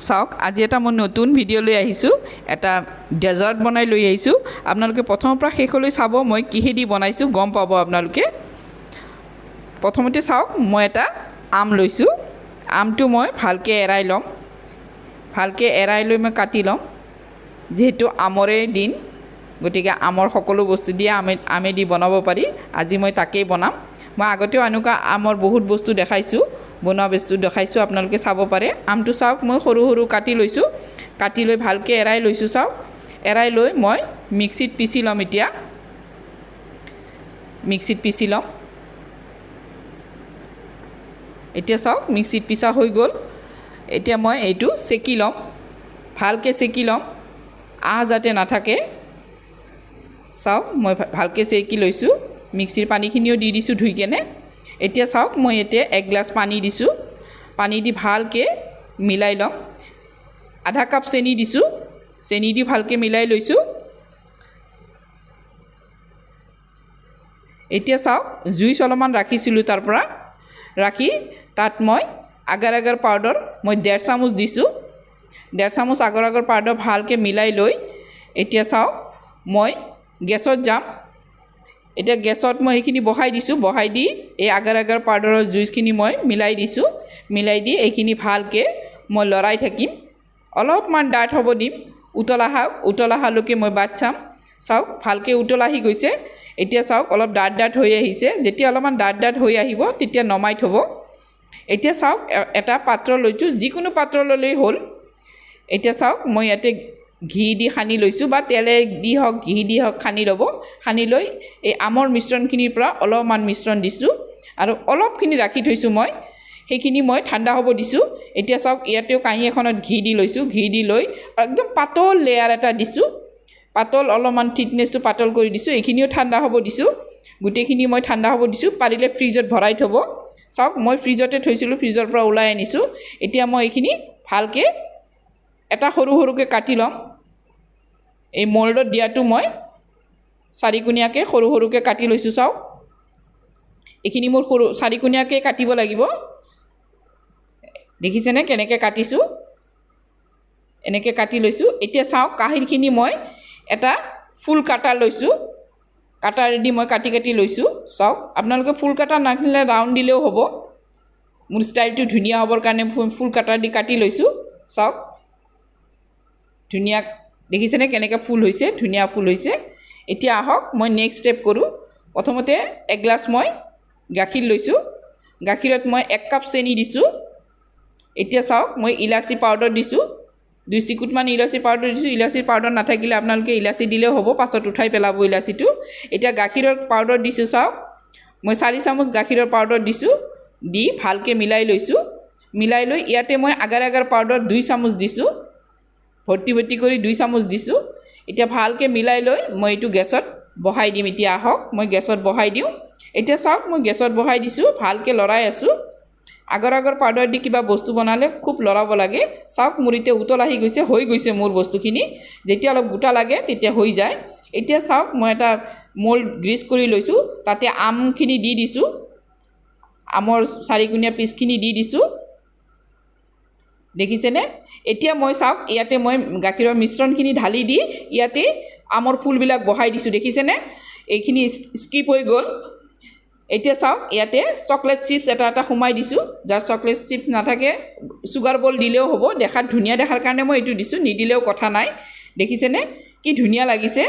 চাওক আজি এটা মই নতুন ভিডিঅ' লৈ আহিছোঁ এটা ডেজাৰ্ট বনাই লৈ আহিছোঁ আপোনালোকে প্ৰথমৰ পৰা শেষলৈ চাব মই কিহেদি বনাইছোঁ গম পাব আপোনালোকে প্ৰথমতে চাওক মই এটা আম লৈছোঁ আমটো মই ভালকৈ এৰাই ল'ম ভালকৈ এৰাই লৈ মই কাটি ল'ম যেহেতু আমৰে দিন গতিকে আমৰ সকলো বস্তু দিয়ে আমেদি বনাব পাৰি আজি মই তাকেই বনাম মই আগতেও এনেকুৱা আমৰ বহুত বস্তু দেখাইছোঁ বনোৱা বস্তু দেখাইছোঁ আপোনালোকে চাব পাৰে আমটো চাওক মই সৰু সৰু কাটি লৈছোঁ কাটি লৈ ভালকৈ এৰাই লৈছোঁ চাওক এৰাই লৈ মই মিক্সিত পিচি ল'ম এতিয়া মিক্সিত পিচি ল'ম এতিয়া চাওক মিক্সিত পিচা হৈ গ'ল এতিয়া মই এইটো চেকি ল'ম ভালকৈ চেকি ল'ম যাতে নাথাকে চাওক মই ভালকৈ চেকি লৈছোঁ মিক্সিৰ পানীখিনিও দি দিছোঁ ধুই কেনে এতিয়া চাওক মই এতিয়া 1 গ্লাছ পানী দিছোঁ পানী দি ভালকৈ মিলাই ল'ম আধা কাপ চেনি দিছোঁ চেনি দি ভালকৈ মিলাই লৈছোঁ এতিয়া চাওক জুইচ অলপমান ৰাখিছিলোঁ তাৰ পৰা ৰাখি তাত মই আগাৰ আগাৰ পাউডাৰ মই 1.5 চামুচ দিছোঁ 1.5 চামুচ আগাৰ আগাৰ পাউডাৰ ভালকৈ মিলাই লৈ এতিয়া চাওক মই গেছত যাম এতিয়া গেছত মই এইখিনি বহাই দিছোঁ বহাই দি এই আগাৰ আগাৰ পাউডাৰৰ জুইচখিনি মই মিলাই দিছোঁ মিলাই দি এইখিনি ভালকৈ মই লৰাই থাকিম অলপমান ডাঠ হ'ব দিম উতলাহালৈকে মই বাট চাম চাওক ভালকৈ উতল আহি গৈছে এতিয়া চাওক অলপ ডাঠ হৈ আহিছে যেতিয়া অলপমান ডাঠ হৈ আহিব তেতিয়া নমাই থ'ব এতিয়া চাওক এটা পাত্ৰ লৈছোঁ যিকোনো পাত্ৰ ল'লেই হ'ল এতিয়া চাওক মই ইয়াতে ঘি দি সানি লৈছোঁ বা তেলে দি হওক ঘি দি হওক সানি ল'ব সানি লৈ এই আমৰ মিশ্ৰণখিনিৰ পৰা অলপমান মিশ্ৰণ দিছোঁ আৰু অলপখিনি ৰাখি থৈছোঁ মই সেইখিনি মই ঠাণ্ডা হ'ব দিছোঁ এতিয়া চাওক ইয়াতেও কাঁহী এখনত ঘি দি লৈছোঁ ঘি দি লৈ একদম পাতল লেয়াৰ এটা দিছোঁ পাতল অলপমান থিকনেছটো পাতল কৰি দিছোঁ এইখিনিও ঠাণ্ডা হ'ব দিছোঁ গোটেইখিনি মই ঠাণ্ডা হ'ব দিছোঁ পাৰিলে ফ্ৰিজত ভৰাই থ'ব চাওক মই ফ্ৰিজতে থৈছিলোঁ ফ্ৰিজৰ পৰা ওলাই আনিছোঁ এতিয়া মই এইখিনি ভালকৈ এটা সৰু সৰুকৈ কাটি ল'ম এই মল্ডত দিয়াটো মই চাৰিকোণীয়াকৈ সৰু সৰুকৈ কাটি লৈছোঁ চাওক এইখিনি মোৰ সৰু চাৰিকোণীয়াকৈ কাটিব লাগিব দেখিছেনে কেনেকৈ কাটিছোঁ এনেকৈ কাটি লৈছোঁ এতিয়া চাওক কাঁহীখিনি মই এটা ফুল কাটা লৈছোঁ কাটাৰেদি মই কাটি লৈছোঁ চাওক আপোনালোকে ফুল কাটা নাকিলে ৰাউণ্ড দিলেও হ'ব মোৰ ষ্টাইলটো ধুনীয়া হ'বৰ কাৰণে ফুল কাটা দি কাটি লৈছোঁ চাওক ধুনীয়া দেখিছেনে কেনেকৈ ফুল হৈছে ধুনীয়া ফুল হৈছে এতিয়া আহক মই নেক্সট ষ্টেপ কৰোঁ প্ৰথমতে 1 গ্লাছ মই গাখীৰ লৈছোঁ গাখীৰত মই 1 কাপ চেনি দিছোঁ এতিয়া চাওক মই ইলাচি পাউডাৰ দিছোঁ 2 চিকুটমান ইলাচি পাউডাৰ দিছোঁ ইলাচি পাউডাৰ নাথাকিলে আপোনালোকে ইলাচি দিলেও হ'ব পাছত উঠাই পেলাব ইলাচিটো এতিয়া গাখীৰৰ পাউডাৰ দিছোঁ চাওক মই 4 চামুচ গাখীৰৰ পাউডাৰ দিছোঁ দি ভালকৈ মিলাই লৈছোঁ মিলাই লৈ ইয়াতে মই আগাৰ আগাৰ পাউডাৰ 2 চামুচ দিছোঁ ভৰ্তি কৰি 2 চামুচ দিছোঁ এতিয়া ভালকৈ মিলাই লৈ মই এইটো গেছত বহাই দিম এতিয়া আহক মই গেছত বহাই দিওঁ এতিয়া চাওক মই গেছত বহাই দিছোঁ ভালকৈ লৰাই আছোঁ আগৰ পাউডাৰ দি কিবা বস্তু বনালে খুব লৰাব লাগে চাওক মোৰ এতিয়া উতল আহি গৈছে হৈ গৈছে মোৰ বস্তুখিনি যেতিয়া অলপ গোটা লাগে তেতিয়া হৈ যায় এতিয়া চাওক মই এটা মোল্ড গ্ৰীজ কৰি লৈছোঁ তাতে আমখিনি দি দিছোঁ আমৰ চাৰিকোণীয়া পিচখিনি দি দিছোঁ দেখিছেনে এতিয়া মই চাওক ইয়াতে মই গাখীৰৰ মিশ্ৰণখিনি ঢালি দি ইয়াতে আমৰ ফুলবিলাক বহাই দিছোঁ দেখিছেনে এইখিনি স্কিপ হৈ গ'ল এতিয়া চাওক ইয়াতে চকলেট চিপছ এটা সোমাই দিছোঁ যাৰ চকলেট চিপছ নাথাকে চুগাৰ বল দিলেও হ'ব দেখাত ধুনীয়া দেখাৰ কাৰণে মই এইটো দিছোঁ নিদিলেও কথা নাই দেখিছেনে কি ধুনীয়া লাগিছে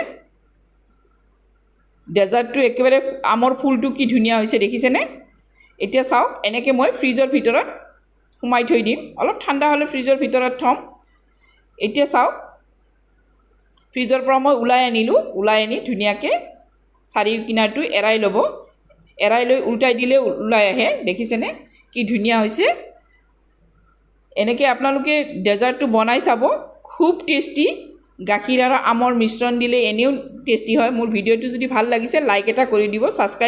ডেজাৰ্টটো একেবাৰে আমৰ ফুলটো কি ধুনীয়া হৈছে দেখিছেনে এতিয়া চাওক এনেকৈ মই ফ্ৰিজৰ ভিতৰত সোমাই থৈ দিম অলপ ঠাণ্ডা হ'লে ফ্ৰিজৰ ভিতৰত থ'ম এতিয়া চাওক ফ্ৰিজৰ পৰা মই ওলাই আনি ধুনীয়াকৈ চাৰি কিনাৰটো এৰাই ল'ব এৰাই লৈ উল্টাই দিলে ওলাই আহে দেখিছেনে কি ধুনীয়া হৈছে এনেকৈ আপোনালোকে ডেজাৰ্টটো বনাই চাব খুব টেষ্টি গাখীৰ আৰু আমৰ মিশ্ৰণ দিলে এনেও টেষ্টি হয় মোৰ ভিডিঅ'টো যদি ভাল লাগিছে লাইক এটা কৰি দিব ছাবস্ক্ৰাইব